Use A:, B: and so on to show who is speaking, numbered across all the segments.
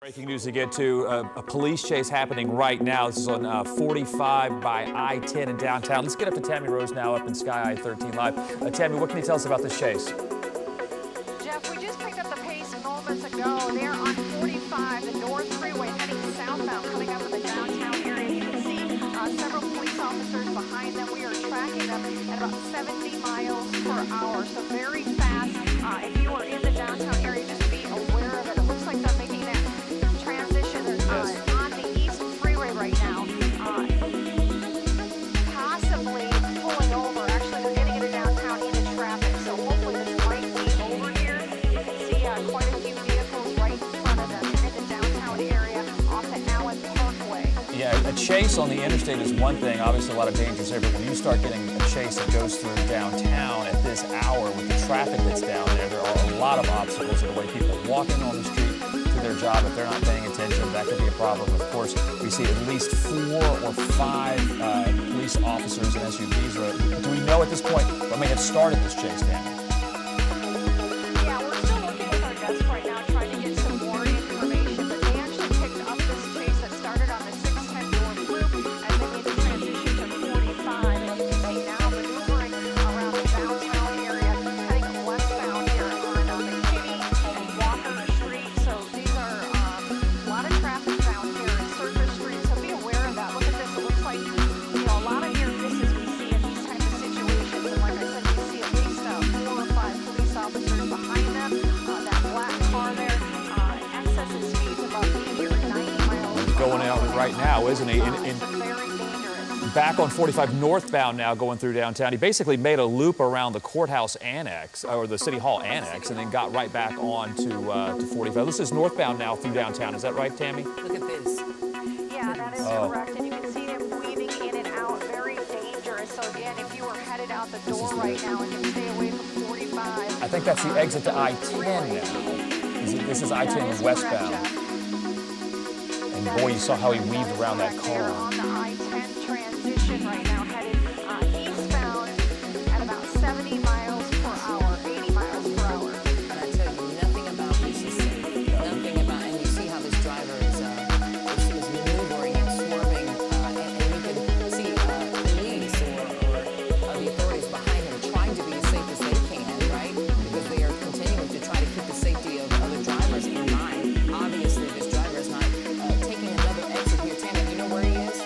A: Breaking news to get to, a police chase happening right now. This is on 45 by I-10 in downtown. Let's get up to Tammy Rose now up in SkyEye 13 Live. Tammy, what can you tell us about this chase?
B: Jeff, we just picked up the pace moments ago. They're on 45, the North Freeway, heading southbound, coming up in the downtown area. You can see several police officers behind them. We are tracking them at about 70 miles per hour, so very fast. If you are in the downtown area, just be aware of it. It looks like they're making that transition on the East Freeway right now. Possibly pulling over. Actually, they're getting into downtown into traffic, so hopefully this might be over here. You can see quite a few vehicles right in front of them in the downtown area off the Allen Parkway.
A: Yeah, a chase on the interstate is one thing, obviously a lot of dangers there, but when you start getting a chase that goes through downtown at this hour with the traffic that's down there, there are a lot of obstacles in the way people walking on the street to their job. If they're not paying attention, that could be a problem. Of course, we see at least 4 or 5 police officers and SUVs. Do we know at this point what may have started this chase, Tammy?
B: Yeah, we're still working with our desk right now, trying to get some more information, but they actually picked up this chase that started on the 610 North Loop and then made the transition to 45, and you can see now maneuvering around the downtown area, heading westbound here on McKinney and Walker Street. So these are a lot of traffic down here in Surface Street, so be aware of that. Look at this. It looks like, a lot of near misses we see in these types of situations, and like I said, we see at least 4 or 5 police officers behind them. That black car there, excess of speeds about 80 or 90 miles.
A: Going out right now, isn't he?
B: It's very dangerous.
A: Back on 45 northbound now, going through downtown. He basically made a loop around the courthouse annex, or the City Hall annex, and then got right back on to 45. This is northbound now through downtown. Is that right, Tammy?
C: Look at this.
B: Yeah, that is correct. And you can see them weaving in and out. Very dangerous. So again, if you are headed out the door right now and you stay away from 45.
A: I think that's the exit to I-10 now. This is I-10 westbound. And boy, you saw how he weaved around that car.
B: On the I-10 transition right now, headed eastbound at about 70 miles per hour, 80 miles per hour.
C: And I tell you, nothing about this is safe. Nothing about, and you see how this driver is maneuvering and swerving, and you can see police or the authorities behind him trying to be as safe as they can, right? Because they are continuing to try to keep the safety of other drivers in mind. Obviously, this driver is not taking another exit here. Tammy, do you know where he is?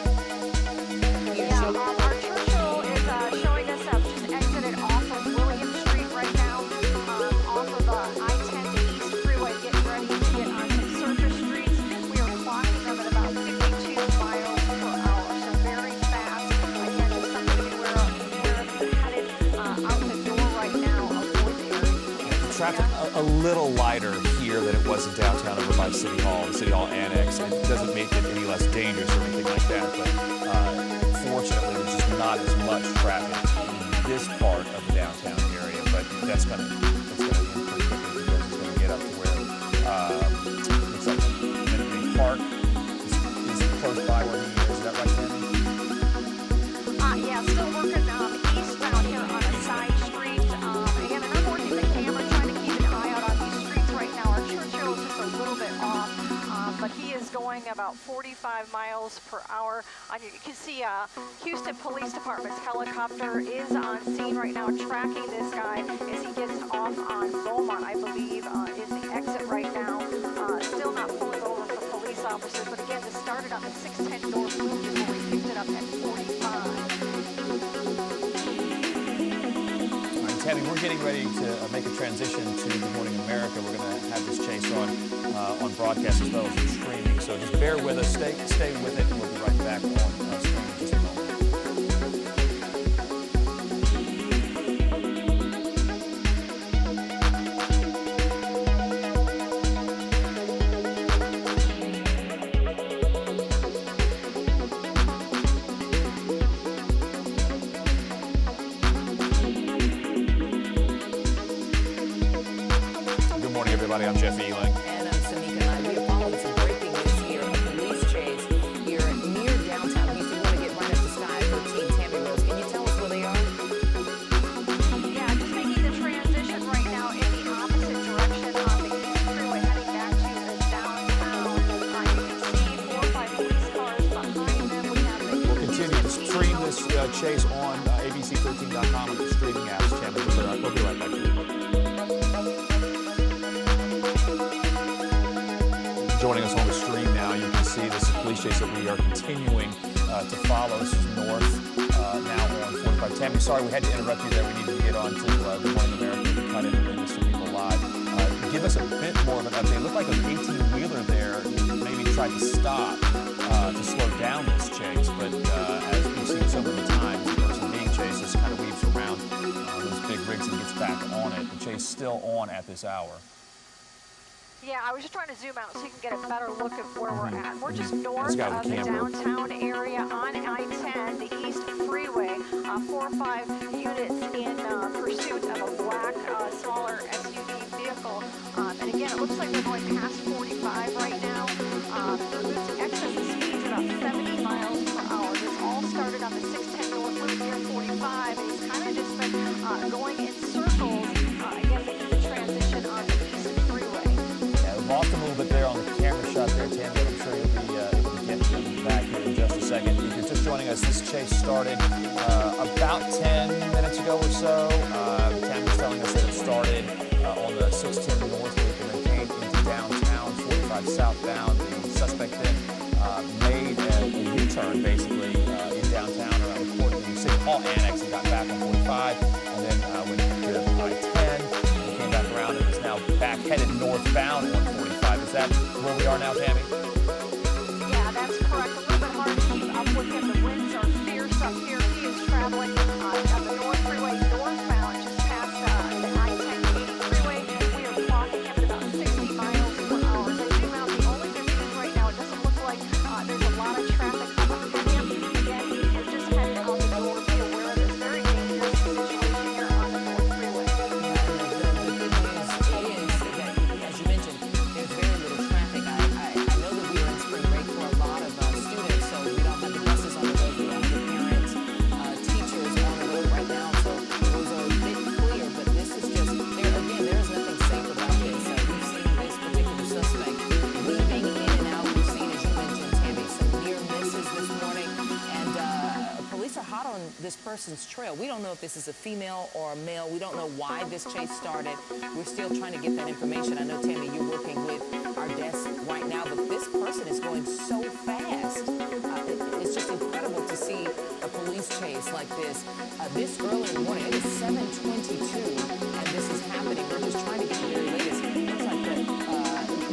B: Yeah, our Churchill is showing us just exited off of William Street right now, off of I-10 to East Freeway, getting ready to get on some surface streets. We are clocking them at about 52 miles per hour, so very fast. Again, just something to be aware of. If you're headed out the door right now, avoid the area.
A: Traffic a little lighter here than it was in downtown over by City Hall, the City Hall annex. It doesn't make it any less dangerous or anything like that, but fortunately there's just not as much traffic in this part of the downtown area, but that's going to end pretty quickly because it's going to get up to where looks like Minute Maid Park is close by where he is. Is that right, Tammy?
B: Yeah, still working eastbound here on a side street. Again, and I'm working the camera, trying to keep an eye out on these streets right now. Our Churchill is just a little bit off, but he is going about 45 miles per hour. You can see Houston Police Department's helicopter is on scene right now, tracking this guy as he gets off on Beaumont, I believe, is the exit right now. Still not pulling over for police officers, but again, this started on the 610 North Loop before we picked it up at 45.
A: Tammy, we're getting ready to make a transition to Good Morning America. We're going to have this chase on broadcast as well as in streaming. So just bear with us, stay with it, and we'll be right back on streaming in just a moment. I'm Jeff Ealing.
C: And I'm Samika Knight. We are following some breaking news here. A police chase here near downtown Houston. We want to get right up to SkyEye 13. Tammy Rose, can you tell us where they are?
B: Yeah, just making the transition right now in the opposite direction on the East Freeway, heading back to the downtown
A: chase on abc13.com and the streaming apps. Tammy, we'll be right back to you. Joining us on the stream now, you can see this is a police chase that we are continuing to follow. This is north now on 45. Tammy, sorry we had to interrupt you there. We needed to get on to Good Morning America to cut in and bring this to people live. Give us a bit more of an update. It looked like an 18-wheeler there maybe tried to stop to slow down this chase, but as we've seen so many times, the person being chased just kind of weaves around those big rigs and gets back on it. The chase is still on at this hour.
B: Yeah, I was just trying to zoom out so you can get a better look of where we're at. We're just north of the
A: camera.
B: downtown area on I-10, the East Freeway. 4 or 5 units in pursuit of a black, smaller SUV vehicle. And again, it looks like they're going past 45 right now. The excess of speeds about 70 miles per hour. This all started on the 610 North Loop near 45, and he's kind of just been going in circles, again, making the transition on the East Freeway.
A: Yeah, we lost him a little bit there on the camera shot there, Tammy, but I'm sure you'll be able to get him back here in just a second. If you're just joining us, this chase started about 10 minutes ago or so. Tammy's telling us that it started on the 610 North Loop and then came into downtown, 45 southbound. The suspect then made a U-turn basically in downtown around the corner of the City Hall Annex and got back on 45, and then went to I-10 and came back around and is now back headed northbound on 45. Is that where we are now, Tammy?
B: Yeah, that's correct. A little bit hard to keep up with him. The winds are fierce up here. He is traveling on the North Freeway northbound, just past the I-10 freeway. We are clocking him at about 60 miles per hour. As I zoom out, the only good news right now, it doesn't look like there's a lot of traffic up ahead of him. Again, if you're just headed out the door, be aware of this very dangerous situation here on the North Freeway.
C: The good news is that, as you mentioned, there's very little traffic. I know that we are in spring break for a lot of students, so we don't have the buses on the road. We don't have the parents, teachers on the road right now, so those are a bit clear. But this is just, there is nothing safe about this. We've seen this particular suspect weaving in and out. We've seen, as you mentioned, Tammy, some near misses this morning, and police are hot on this person's trail. We don't know if this is a female or a male. We don't know why this chase started. We're still trying to get that information. I know, Tammy, you're working with our desk right now, but this person is going so fast. It's just incredible to see a police chase like this. This early in the morning, it is 7:22, and this is happening. We're just trying to get the very latest. It looks like that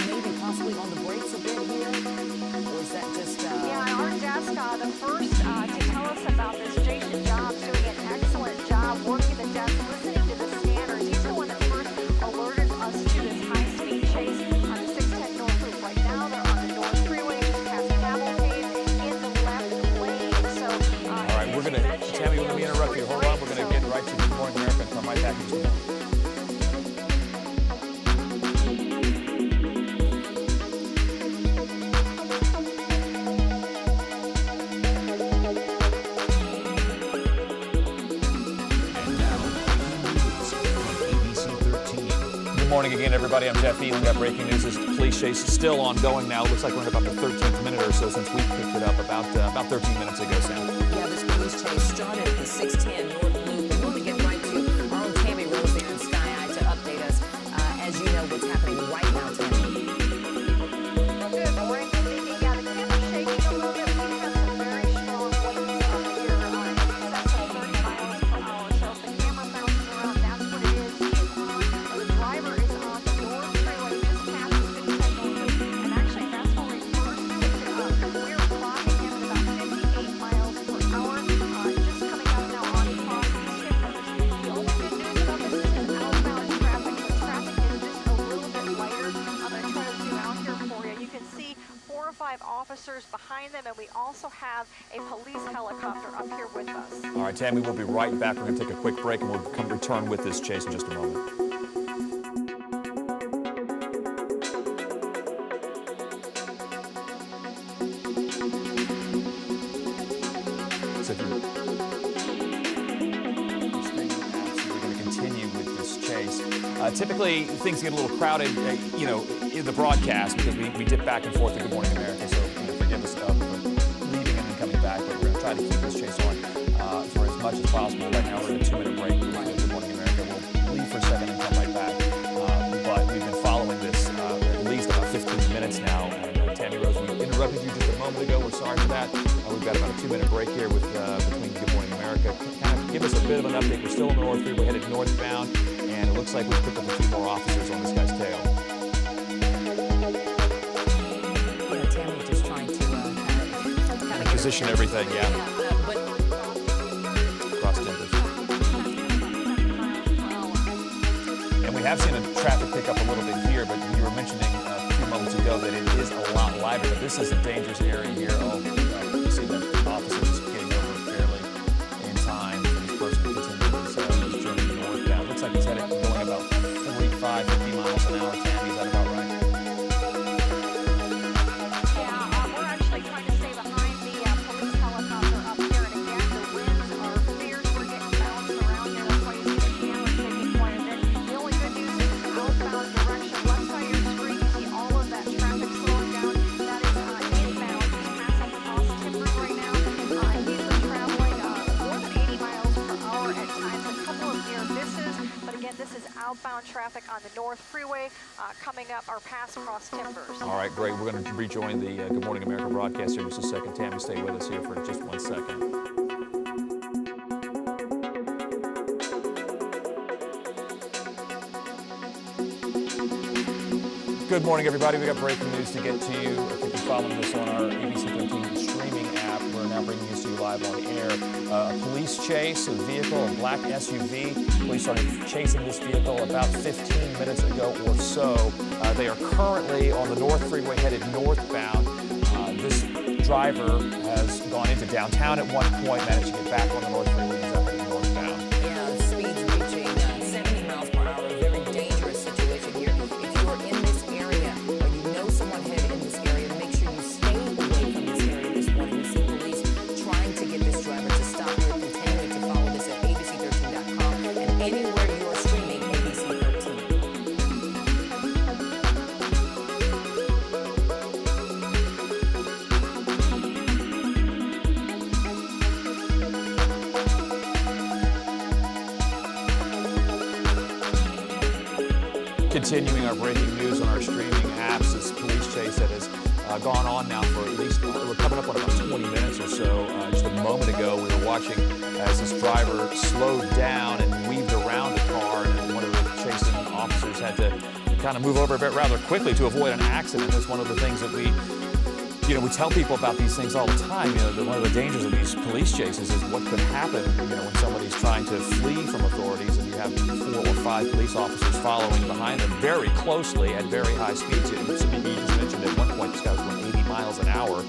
C: maybe possibly on the brakes a bit here, or is that just...
B: Yeah, our desk, the first to tell us about this, Jason Jobs, doing an excellent job working the desk, listening to the scanners. He's the one that first alerted us to this high-speed chase on the 610 North Loop. Right now, they're on the North Freeway, just past Cavalcade in the left lane. So,
A: All right, we're going to, Tammy, let me interrupt you. Hold on, we're going to get right to Good Morning America and come right back in just a minute. Good morning again, everybody. I'm Jeff E. We got breaking news. This police chase is still ongoing now. It looks like we're in about the 13th minute or so since we picked it up about 13 minutes ago, Sam.
C: Yeah, this police chase started at the 610 North Loop. We want to get right to our own Tammy Rose there in SkyEye to update us. As you know, what's happening right now, Tammy.
B: good morning. Yeah, the camera's shaking a little bit. We have some very strong winds up here in excess of 30 miles per hour. So if the camera bounces around, that's what it is. He is on, or the driver is on the North Freeway just past the 610 North Loop. And actually, that's where we first picked it up. We're clocking him at about 58 miles per hour. Just coming out now on crossing shippers. The only good news about this is outbound traffic. The traffic is just a little bit lighter. I'm going to try to zoom out here for you. You can see 4 or 5 officers behind them, and we also have a police helicopter up here with us.
A: All right, Tammy, we'll be right back. We're going to take a quick break, and we'll return with this chase in just a moment. So if you're we're going to continue with this chase. Typically, things get a little crowded, in the broadcast because we dip back and forth to Good Morning America. So forgive us for leaving and then coming back, but we're going to try to keep this chase on. for as much as possible. Right now we're in a 2-minute break. Good Morning America. We'll leave for a second and come right back. But we've been following this at least about 15 minutes now. And Tammy Rose, we interrupted you just a moment ago. We're sorry for that. We've got about a 2-minute break here with between Good Morning America. Kind of give us a bit of an update. We're still on the North Freeway, headed northbound, and it looks like we've picked up a few more officers on this guy's tail.
C: Yeah, Tammy's just trying to kind of
A: Position everything, yeah.
C: But
A: Cross timbers. And we have seen a traffic pick up a little bit here, but you were mentioning a few moments ago that it is a lot lighter. But this is a dangerous area here. Oh, you see the officers getting over fairly in time for this person to continue his journey northbound. Looks like he's headed going about 45, 50 miles an hour. Tammy, is that about right?
B: Yeah, we're actually trying to stay behind the police helicopter up here. And again, the winds are fierce. We're getting bounced around here. That's why you see the camera shaking quite a bit. The only good news is it's outbound direction. Left side of your screen, you see all of that traffic slowing down. That is inbound. Just pass up across Timbers right now. He's been traveling more than 80 miles per hour at times. A couple of near misses. But again, this is outbound traffic on the North Freeway coming up our pass across Timbers.
A: All right, great. We're going to rejoin the Good Morning America broadcast here in just a second. Tammy, stay with us here for just 1 second. Good morning, everybody. We got breaking news to get to you. If you're following us on our ABC 13 streaming app, we're now bringing this to you live on air. A police chase, a vehicle, a black SUV. Police started chasing this vehicle about 15 minutes ago or so. They are currently on the North Freeway headed northbound. This driver has gone into downtown at one point, managed to get back on the North Freeway and is up heading northbound.
C: yeah, the speed's reaching 70 miles per hour. Very dangerous situation here. If you're in this area or you know someone headed in this area, make sure you stay away from this area this morning. We see police trying to get this driver to stop. We're continuing to follow this at abc13.com and anywhere you are streaming ABC 13.
A: Continuing our breaking news on our streaming apps, this police chase that has gone on now for at least, we're coming up on about 20 minutes or so. Just a moment ago, we were watching as this driver slowed down and weaved around a car, and one of the chasing officers had to kind of move over a bit rather quickly to avoid an accident. That's one of the things that we tell people about these things all the time. One of the dangers of these police chases is what could happen, when somebody's trying to flee from authorities and you have 4 or 5 police officers following behind them very closely at very high speeds. You just mentioned at one point this guy was going 80 miles an hour,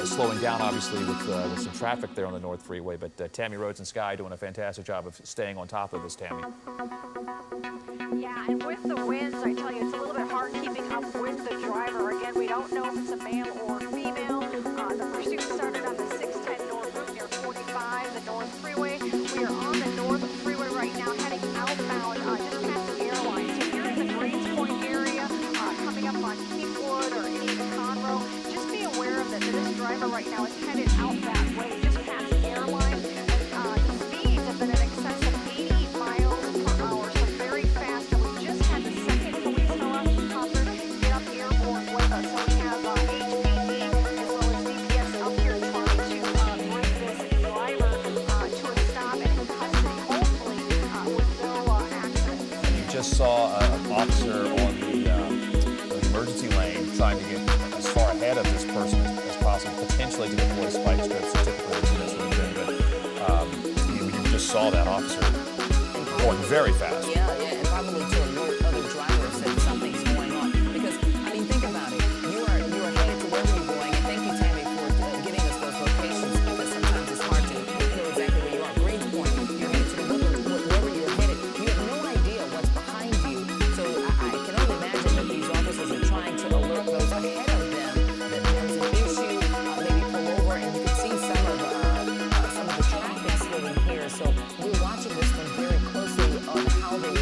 A: slowing down obviously with some traffic there on the North Freeway. But Tammy Rhodes and SkyEye doing a fantastic job of staying on top of this, Tammy.
B: Yeah, and with the winds, I tell you, it's a little bit hard keeping up with the driver. Again, we don't know if it's a male or female. The pursuit started on the 610 North Route near 45, the North Freeway. We are on the North Freeway right now, heading outbound just past the airline. So if you're in the Greens Point area, coming up on Kingwood or any of the Conroe, just be aware of that this driver right now is headed out that way, just past the airline. And the speeds have been in excess of 80 miles per hour, so very fast. And we just had the second police helicopter get up airborne with us. So we have HPD as well as DPS up here trying to bring this driver to a stop and in custody, hopefully with no accidents.
A: You just saw an officer on the emergency lane trying to get as far ahead of this person as possible, potentially to deploy spike strips. Typically, it's this sort of thing, but you just saw that officer going very fast.
C: Yeah, and probably to alert other drivers that something's going on. Because, think about it. You are headed to wherever you're going, and thank you, Tammy, for giving us those locations, because sometimes it's hard to know exactly where you are. Greens Point, you're headed to wherever you're headed. You have no idea what's behind you. So I can only imagine that these officers are trying to alert those ahead of them that there's an issue, maybe pull over, and you can see some of the traffic slowing here. So we're watching this one very closely on how they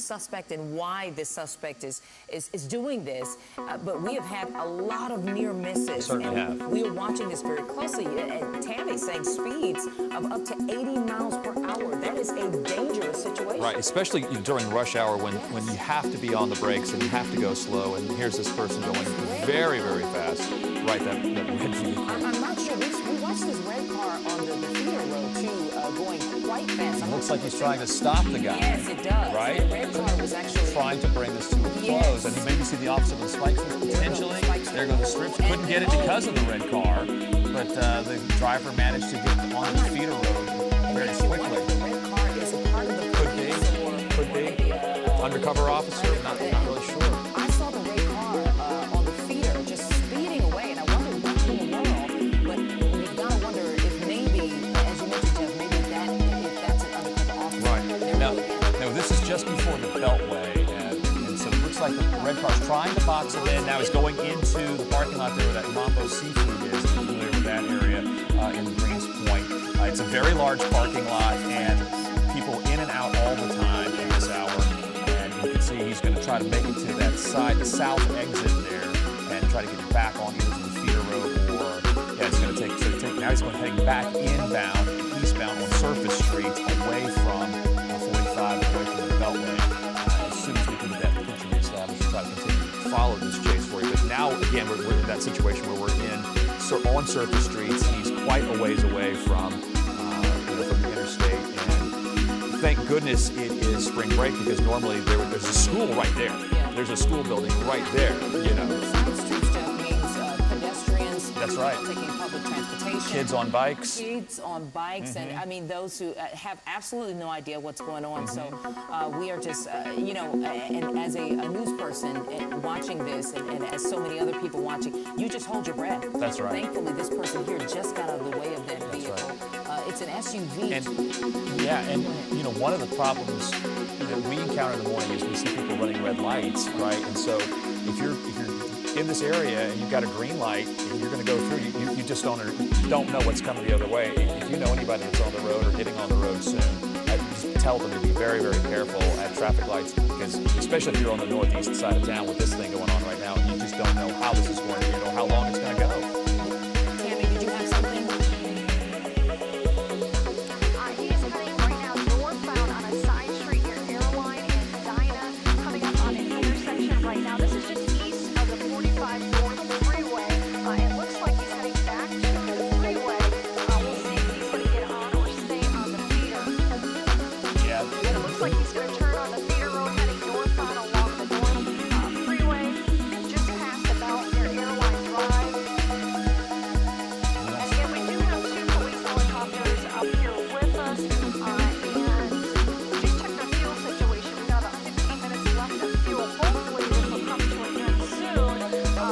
C: suspect and why this suspect is doing this. But we have had a lot of near misses.
A: Certainly
C: and
A: have.
C: We are watching this very closely. And Tammy's saying speeds of up to 80 miles per hour. That is a dangerous situation.
A: Right, especially during rush hour when you have to be on the brakes and you have to go slow. And here's this person going very, very fast. Right, that red vehicle.
C: I'm not sure. We watched this red car on the feeder road too, going quite fast.
A: It looks like he's trying to stop the guy.
C: Yes, it does.
A: Right?
C: The red car was actually
A: trying to bring this to a close.
C: Yes.
A: And maybe see the opposite of the spikes potentially. There go the strips. Couldn't get it because of the red car, but the driver managed to get on the feeder road very quickly.
C: The red car is a part of the
A: Could be. Undercover officer, not really sure.
C: I saw the red car on the feeder just speeding away, and I wondered what in the world. But you've got to wonder if maybe, as you mentioned, Jeff, maybe if that's an undercover officer.
A: Right. Now, this is just before the Beltway, and so it looks like the red car's trying to box him in. Now he's going into the parking lot there where that Mambo Seafood is. If you're familiar with that area in Greens Point. It's a very large parking lot, and people in and out all the time at this hour. And you can see he's going to try to make it to that side, the south exit there, and try to get back on either to the feeder road or, yeah, it's going to take, now he's going heading back inbound, eastbound on Surface Street, away from 45, away from the Beltway. As soon as we can get that picture reestablished, we'll try to continue to follow this chase for you. But now, again, we're in that situation where we're on Surface Streets. He's quite a ways away from the interstate. And thank goodness it is spring break, because normally there's a school right there.
C: Yeah.
A: There's a school building right there,
C: Side streets, Jeff, means pedestrians.
A: That's right.
C: Taking public transportation.
A: Kids on bikes.
C: Kids on bikes, and I mean those who have absolutely no idea what's going on. So we are just, and as a news person watching this, and as so many other people watching, you just hold your breath.
A: That's right.
C: Thankfully, this person here just got out of the way of that vehicle.
A: Right.
C: It's an SUV.
A: And one of the problems that we encounter in the morning is we see people running red lights, right? And so if you're in this area and you've got a green light and you're going to go through, you just don't know what's coming the other way. If you know anybody that's on the road or getting on the road soon, just tell them to be very, very careful at traffic lights, because especially if you're on the northeast side of town with this thing going on right now, you just don't know how this is going to, how long it's going to go.
C: Tammy, did you have something?
B: He is heading right now northbound on a side street near Airline and Dinah, coming up on an intersection right now. This is just east of the 45 North Freeway. It looks like he's heading back to the freeway. We'll see if he's going to get on or stay on the feeder.
A: Yeah.
B: And it looks like he's going to turn on the feeder road heading northbound along the North Freeway, just past the Belt near Airline Drive. And again, we do have two police helicopters up here with us, and we just checked the fuel situation. We've got about 15 minutes left of fuel. Hopefully this will come to an end soon.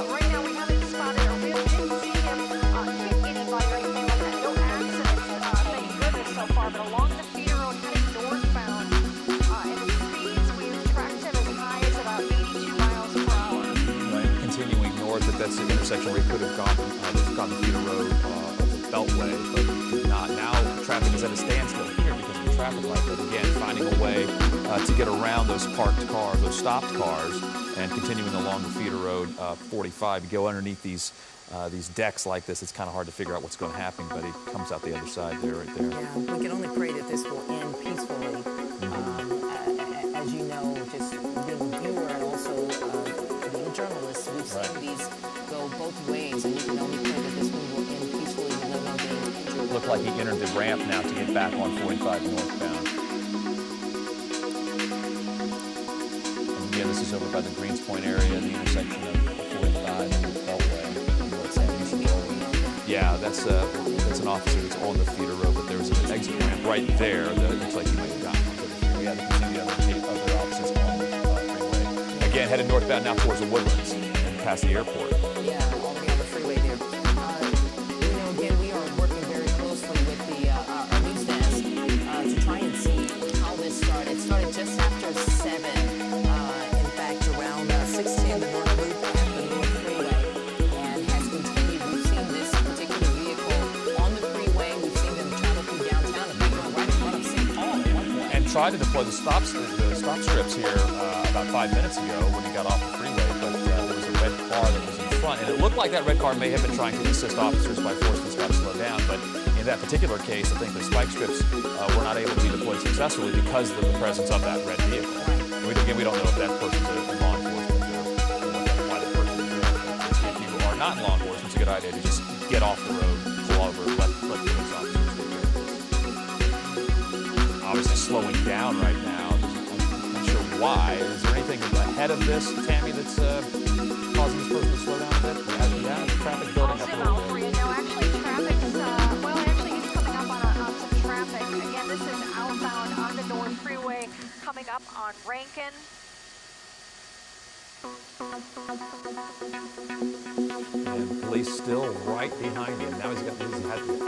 B: Right now we haven't spotted or we didn't see him hit anybody or anything like that. No accidents, thank goodness so far, but along the feeder road heading northbound, and the speeds, we've tracked him as high as about 82 miles per hour.
A: Right, continuing north, that's the intersection where he could have gone the feeder road of the Beltway, but did not. Now traffic is at a standstill here because of the traffic light, but again, finding a way to get around those parked cars, those stopped cars, and continuing along the feeder road 45. You go underneath these decks like this, it's kind of hard to figure out what's going to happen, but it comes out the other side there, right there.
C: Yeah, we can only pray that this will end peacefully. As you know, just being a viewer and also being a journalist, we've seen these go both ways, and we can only pray that this one will end peacefully with no one being injured.
A: Looked like he entered the ramp now to get back on 45 northbound. And again, this is over by the Greens Point area, the intersection of 45 and the Beltway. Yeah, that's an officer that's on the feeder road, but there's an exit ramp right there that it looks like he might have gotten onto the freeway. Yeah, you can see the other officers on the freeway. Again, headed northbound now towards the Woodlands and past the airport.
C: Yeah, all the way on the freeway there. Again, we are working very closely with our news desk to try and see how this started. It started just after 7. In fact, around 6:10, the North Loop at the North Freeway, and has continued. We've seen this particular vehicle on the freeway. We've seen them travel through downtown and they go right in front of St. Paul at one point.
A: And try to deploy the stop stop strips here about 5 minutes ago when he got off the freeway, but there was a red car that was in front, and it looked like that red car may have been trying to assist officers by forcing this guy to slow down, but in that particular case, I think the spike strips were not able to be deployed successfully because of the presence of that red vehicle. Again, we don't know if that person's in law enforcement or why that person is there. But if you are not in law enforcement, it's a good idea to just get off the road, pull over, let police officers take care of this. Obviously slowing down right now. I'm not sure why. Is there anything ahead of this, Tammy, that's causing this person to slow down a bit? Yeah, traffic building up a little bit.
B: No, actually, traffic's, well, actually, he's coming up on some traffic. Again, this is outbound on the North Freeway, coming up on Rankin.
A: And police still right behind him. Now does he have his hazard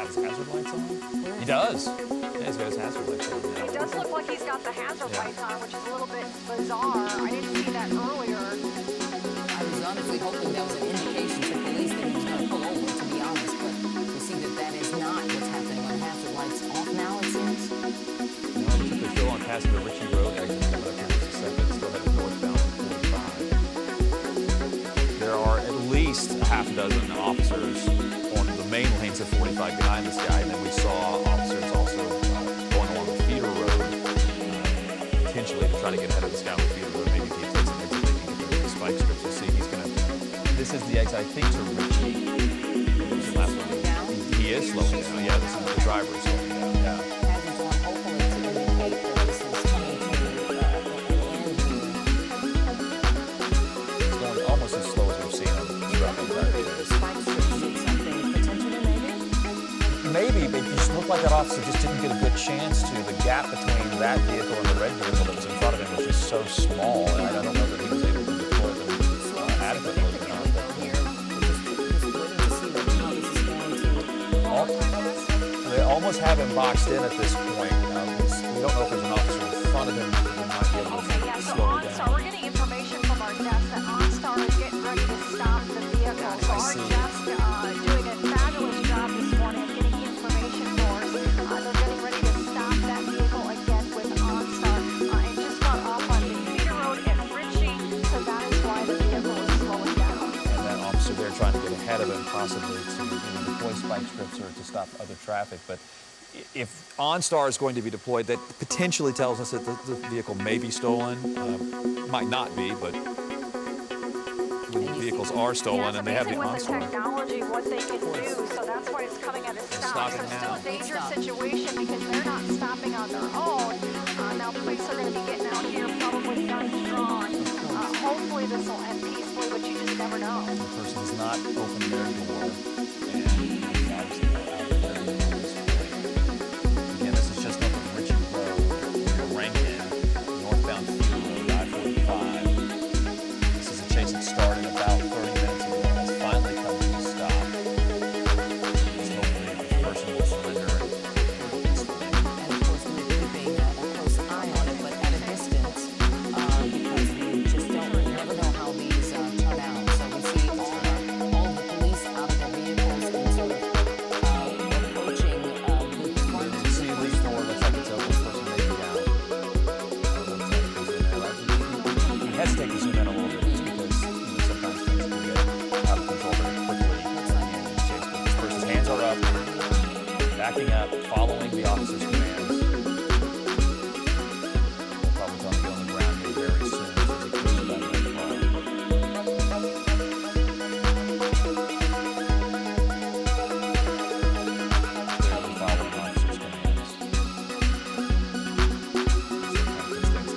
A: lights on? He does. Yeah, he's got his hazard lights on now.
B: It does look like he's got the hazard lights on, which is a little bit bizarre. I didn't see that earlier.
C: I was honestly hoping that was an indication to police that he was going to pull over, to be honest, but we see that is not what's happening. On hazard lights off now, it seems.
A: No, they're still on past the Ritchie Road exit coming up here in just a second. Still headed northbound on 45. There are at least a half a dozen officers on the main lanes of 45 behind this guy, and then we saw officers also going along the feeder road, potentially to try to get ahead of this guy on the feeder road. Maybe if he takes an exit, they can get the spike strips. We'll see. He's gonna. This is the exit, I think, to Ritchie. This is the last one. He is slowing down. Yeah, this is the driver is slowing down. Yeah.
C: Hazards on, hopefully to indicate that this is coming to an end here.
A: It's going almost as slow as we've seen him throughout the entire day.
C: The spike strips did something potentially, maybe?
A: Maybe, but it just looked like that officer just didn't get a good chance to. The gap between that vehicle and the red vehicle that was in front of him was just so small, and I don't know that he was able to deploy them adequately or not. They almost have him boxed in at this point. We don't know if there's an officer in front of him who might be able
B: Okay, yeah,
A: to
B: so
A: slow it
B: OnStar,
A: down.
B: we're getting information from our desk that OnStar is getting ready to stop the vehicle. So our
A: see.
B: desk doing a fabulous job this morning of getting information for us. They're getting ready to stop that vehicle again with OnStar. It just got off on the feeder road at Ritchie, so that is why the vehicle is slowing down.
A: And that officer there trying to get ahead of him, possibly to deploy spike strips or to stop other traffic. But if OnStar is going to be deployed, that potentially tells us that the vehicle may be stolen. Might not be, but when vehicles are stolen
B: Yeah,
A: and they have the
B: with the
A: OnStar.
B: technology, what they can do, so that's why it's coming at a stop. So
A: stopping
B: still
A: now.
B: a dangerous situation because they're not stopping on their own. Now police are going to be getting out here probably with guns drawn. Hopefully this will end peacefully, but you just never know.
A: The person has not opened their door, and obviously they're out of their door at this point. Again, this is just up on Ritchie Road, near Rankin, northbound feeder road, I-45. This is a chase that started about 30 minutes ago and has finally come to a stop. Just hopefully the person will surrender peacefully.
C: And of course, we're keeping a close eye on it, but at a distance, because we just never know how these turn out. So we see all the police out of their vehicles and sort of approaching the front.
A: You see at least door looks like it's open. The person may be out. We hesitate to zoom in a little bit just because sometimes things can get out of control very quickly in this chase. But this person's hands are up, backing up, following the officer's commands. They'll probably tell him to get on the ground here very soon as they cruise about the red car. Clearly following the officer's commands. Sometimes things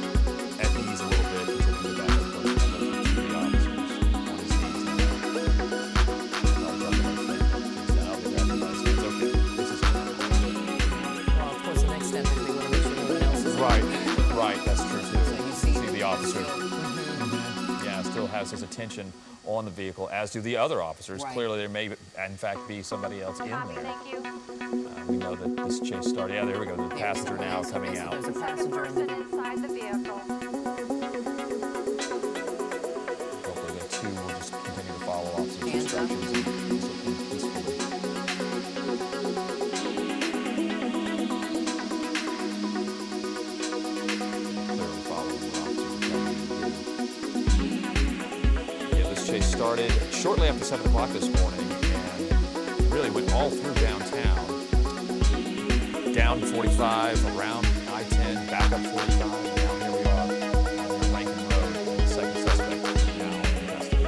A: at ease a little bit, continuing to back up close to the officers on his knees now. I'll drop the thing. He's down. I'll be grabbing by his hands. Okay, this is
C: Well, of course, the next step is they want to make sure no one else is
A: right. That's true too.
C: So you see
A: the officer.
C: still-
A: Yeah, still has his attention on the vehicle, as do the other officers.
C: Right.
A: Clearly, there may, in fact, be somebody else in
B: Copy,
A: there.
B: thank you.
A: We know that this chase started. Yeah, there we go. The passenger now coming out.
C: There's a
B: Second
C: passenger in
B: person
C: the
B: inside the vehicle.
A: Hopefully, the two will just continue to follow officers'
C: Hands up.
A: instructions and peacefully. Clearly following started shortly after 7 o'clock this morning and really went all through downtown. Down 45, around I-10, back up 45, down here we are on Lincoln Road. And the second suspect now in custody.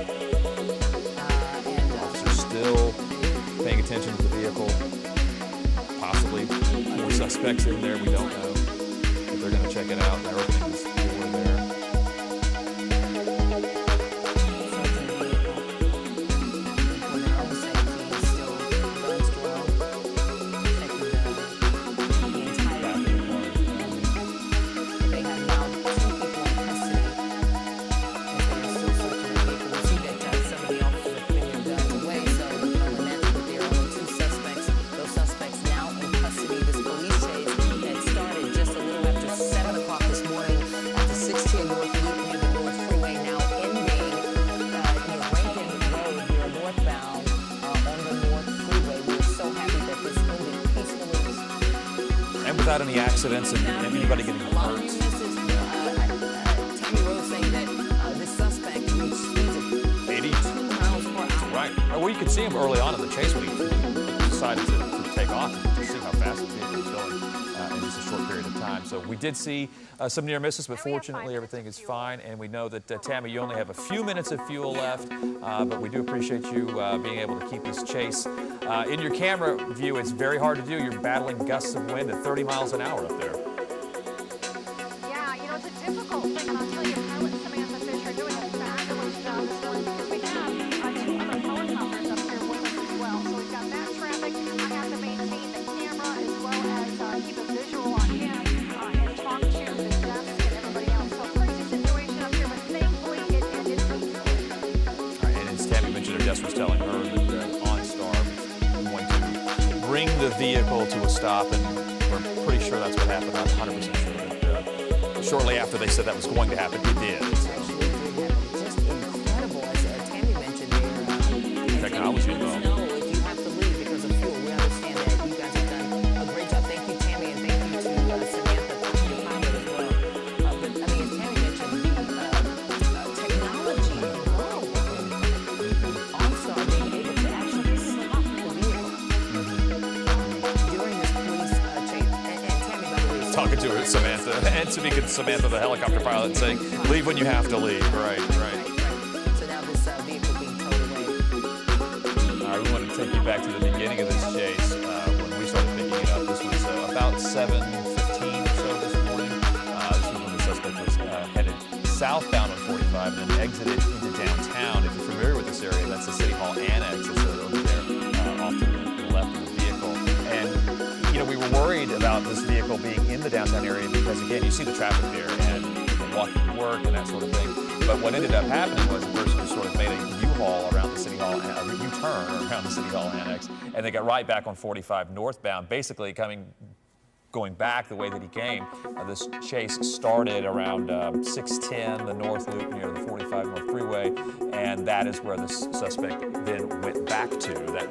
A: Officers still paying attention to the vehicle. Possibly more suspects in there, we don't know. But they're going to check it out. They're opening this door there. Without any accidents and anybody getting hurt.
C: Tammy Rose saying that this suspect reached speeds of
A: 82
C: miles per hour.
A: Right. Well, you could see him early on in the chase when he decided to take off to see how fast the vehicle was going in just a short period of time. So we did see some near misses, but fortunately everything is fine. And we know that, Tammy, you only have a few minutes of fuel left, but we do appreciate you being able to keep this chase. In your camera view, it's very hard to do. You're battling gusts of wind at 30 miles an hour up there.
B: Yeah, you know, it's a difficult thing, and I'll tell you, Pilot Samantha Fisher doing a fabulous job this morning because we have 2 other helicopters up here with us as well. So we've got that traffic. I have to maintain the camera as well as keep a visual on him and talk to the desk and everybody else. So crazy situation up here, but thankfully it ended peacefully.
A: All right, and as Tammy mentioned, her desk was telling her that OnStar was going to bring the vehicle to a stop, and we're pretty sure that's what happened. Not 100% sure that shortly after they said that was going to happen, it did. So.
C: Just incredible, as Tammy mentioned there.
A: Technology involved.
C: No, if you have to leave because of fuel, we understand that. You guys have done a great job. Thank you, Tammy, and thank you to Samantha, your pilot as well. But I mean, as Tammy mentioned, technology involved. OnStar being able to actually stop the vehicle during this police chase. And Tammy, by the way,
A: Talking to her, Samantha, and speaking to Samantha, the helicopter pilot, saying, leave when you have to leave. Right.
C: So now this vehicle being towed away.
A: All right, we want to take you back to the beginning of this chase. When we started picking it up, this was about 7:15 or so this morning. This was when the suspect was headed southbound on 45 and then exited into downtown. If you're familiar with this area, that's the City Hall Annex. It's over there off to the left of the vehicle. And, you know, we were worried about this vehicle being in the downtown area because, again, you see the traffic there and people walking to work and that sort of thing. But what ended up happening was the person just sort of made a U-haul around the City Hall, a U-turn around the City Hall Annex, and they got right back on 45 northbound, basically going back the way that he came. This chase started around 610, the north loop near the 45 North Freeway, and that is where the suspect then went back to, that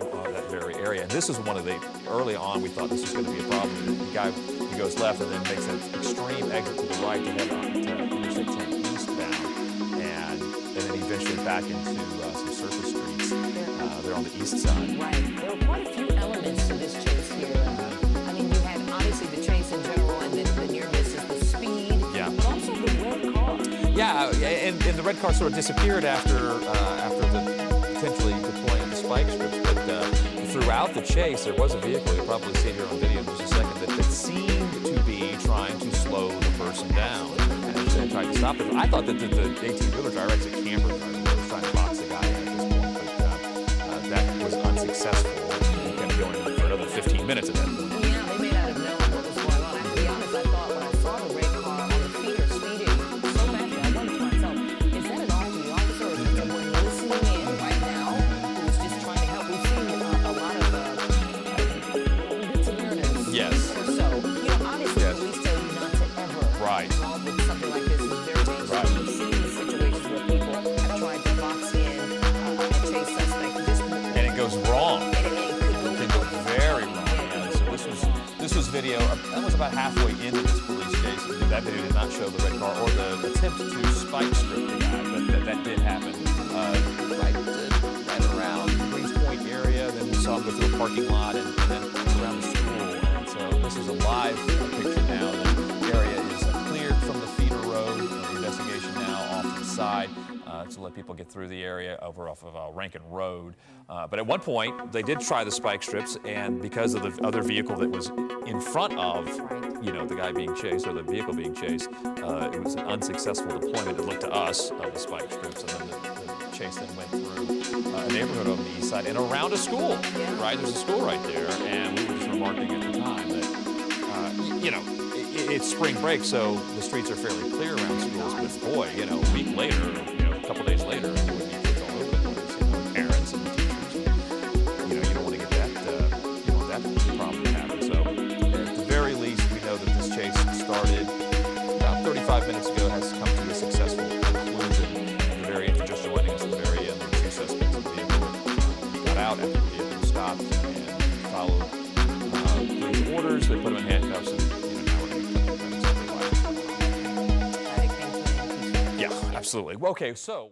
A: very area. And this was one of the, early on we thought this was going to be a problem. The guy, he goes left and then makes an extreme exit to the right to head on to Interstate 10 eastbound, and then he ventured back into some surface streets there on the east side.
C: Right. There were quite a few elements to this chase here. I mean, you had obviously the chase in general and the near misses, the speed, but also the red car.
A: Yeah, and the red car sort of disappeared after the potentially deploying of the spike strips. But throughout the chase, there was a vehicle, you'll probably see it here on video in just a second, that seemed to be trying to slow the person down and tried to stop it. I thought that the 18-wheeler driver, it's a camper driver, was trying to box the guy in at this point, but that was unsuccessful. He kept going for another 15 minutes at that point.
C: Yeah, they may not have known what was going on. To be honest, I thought when I saw the red car on the feeder speeding so fast, I wondered to myself, is that an off-duty officer or is it someone listening in right now who's just trying to help? We've seen a lot of bits of narratives.
A: Yes.
C: Or so. You know, obviously, police tell you not to ever involve with something like this. It's very dangerous. We've seen these situations where people have tried to box in a chase suspect.
A: And it goes wrong.
C: And it
A: It can go very wrong. Yeah. So this was video, that was about halfway into this police chase. That video did not show the red car or the attempt to spike strip the guy, but that did happen.
C: Right.
A: parking lot and then around the school. And so this is a live picture now. The area is cleared from the feeder road. Investigation now off to the side to let people get through the area over off of Rankin Road. But at one point, they did try the spike strips, and because of the other vehicle that was in front of, you know, the guy being chased or the vehicle being chased, it was an unsuccessful deployment, it looked to us, of the spike strips, and then the chase then went through a neighborhood on the east side and around a school, right? There's a school right there, and we were just remarking at the time that, you know, it's spring break, so the streets are fairly clear around schools, but boy, you know, a week later, you know, a couple days later, there would be kids all over the place, you know, parents and teachers. You know, you don't want to get that, you don't want that problem to happen. So at the very least, we know that this chase started about 35 minutes ago, has come to a successful conclusion. The variant just joining us at the very end, the two suspects in the vehicle got out after the vehicle stopped and followed police orders. They put them in handcuffs and, yeah, absolutely. Okay, so